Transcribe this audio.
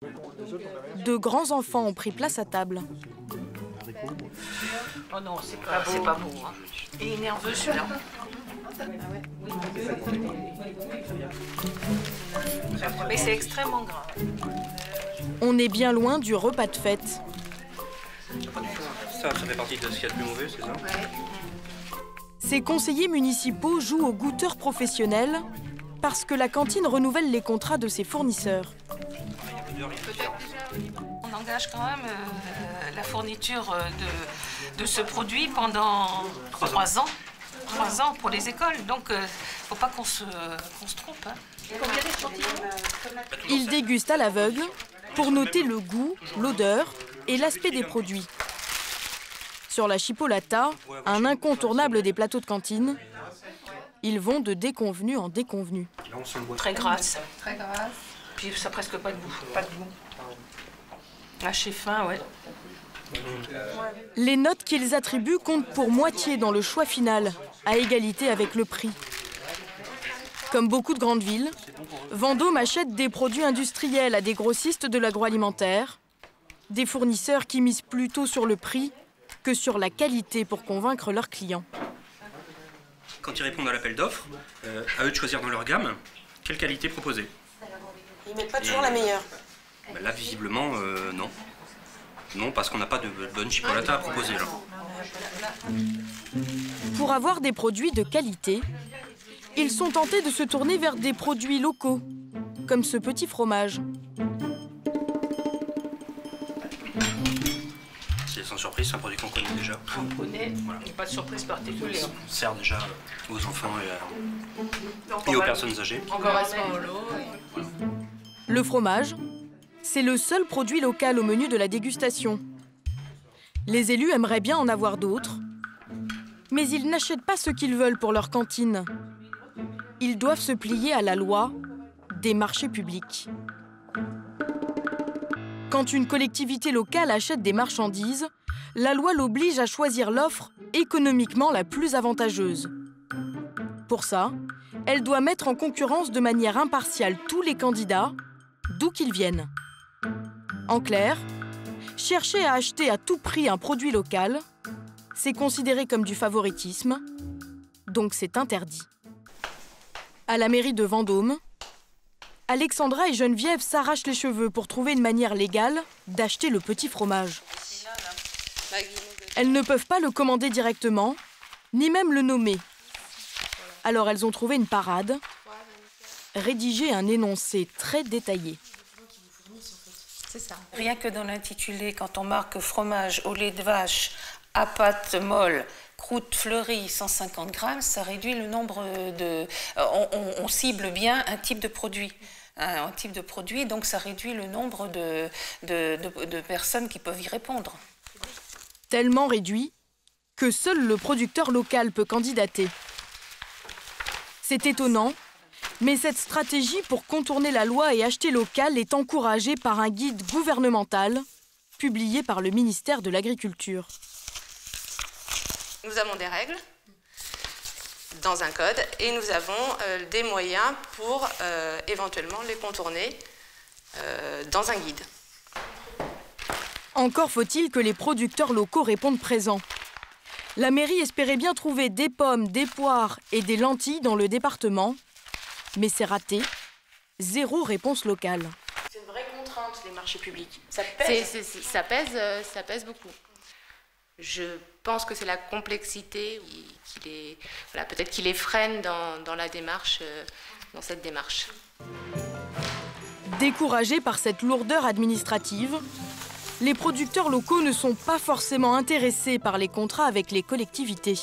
De grands enfants ont pris place à table. Oh non, c'est pas beau. Hein. Et il est nerveux celui-là. Mais c'est extrêmement grave. On est bien loin du repas de fête. Ça fait partie de ce qu'il y a de plus mauvais, c'est ça? Ces conseillers municipaux jouent aux goûteurs professionnels parce que la cantine renouvelle les contrats de ses fournisseurs. On engage quand même la fourniture de ce produit pendant 3 ans. 3 ans pour les écoles, donc faut pas qu'on se trompe. Hein. Ils dégustent à l'aveugle pour noter le goût, l'odeur et l'aspect des produits. Sur la chipolata, un incontournable des plateaux de cantine, ils vont de déconvenu en déconvenu. Très grasse. Très grasse. Puis ça n'a presque pas de goût. Pas de goût. Haché fin, ouais. Les notes qu'ils attribuent comptent pour moitié dans le choix final, à égalité avec le prix. Comme beaucoup de grandes villes, Vendôme achète des produits industriels à des grossistes de l'agroalimentaire, des fournisseurs qui misent plutôt sur le prix que sur la qualité pour convaincre leurs clients. Quand ils répondent à l'appel d'offres, à eux de choisir dans leur gamme quelle qualité proposer. Ils ne mettent pas toujours la meilleure. Ben là, visiblement, non. Non, parce qu'on n'a pas de bonne chipolata à proposer, là. Pour avoir des produits de qualité, ils sont tentés de se tourner vers des produits locaux, comme ce petit fromage. C'est sans surprise, c'est un produit qu'on connaît déjà. On connaît, voilà. Pas de surprise particulière. On sert déjà aux enfants et aux personnes âgées. Encore à ce moment-là. Le fromage, c'est le seul produit local au menu de la dégustation. Les élus aimeraient bien en avoir d'autres, mais ils n'achètent pas ce qu'ils veulent pour leur cantine. Ils doivent se plier à la loi des marchés publics. Quand une collectivité locale achète des marchandises, la loi l'oblige à choisir l'offre économiquement la plus avantageuse. Pour ça, elle doit mettre en concurrence de manière impartiale tous les candidats, d'où qu'ils viennent. En clair, chercher à acheter à tout prix un produit local, c'est considéré comme du favoritisme, donc c'est interdit. À la mairie de Vendôme, Alexandra et Geneviève s'arrachent les cheveux pour trouver une manière légale d'acheter le petit fromage. Elles ne peuvent pas le commander directement, ni même le nommer. Alors elles ont trouvé une parade, rédiger un énoncé très détaillé. Ça. Rien que dans l'intitulé, quand on marque fromage au lait de vache, à pâte molle, croûte fleurie, 150 grammes, ça réduit le nombre de... On cible bien un type de produit. Un type de produit, donc ça réduit le nombre de personnes qui peuvent y répondre. Tellement réduit que seul le producteur local peut candidater. C'est étonnant, mais cette stratégie pour contourner la loi et acheter local est encouragée par un guide gouvernemental publié par le ministère de l'Agriculture. Nous avons des règles dans un code et nous avons des moyens pour éventuellement les contourner dans un guide. Encore faut-il que les producteurs locaux répondent présents. La mairie espérait bien trouver des pommes, des poires et des lentilles dans le département, mais c'est raté. Zéro réponse locale. C'est une vraie contrainte, les marchés publics. Ça pèse. Ça pèse beaucoup. Je pense que c'est la complexité peut-être qui les freine dans la démarche, dans cette démarche. Découragés par cette lourdeur administrative, les producteurs locaux ne sont pas forcément intéressés par les contrats avec les collectivités.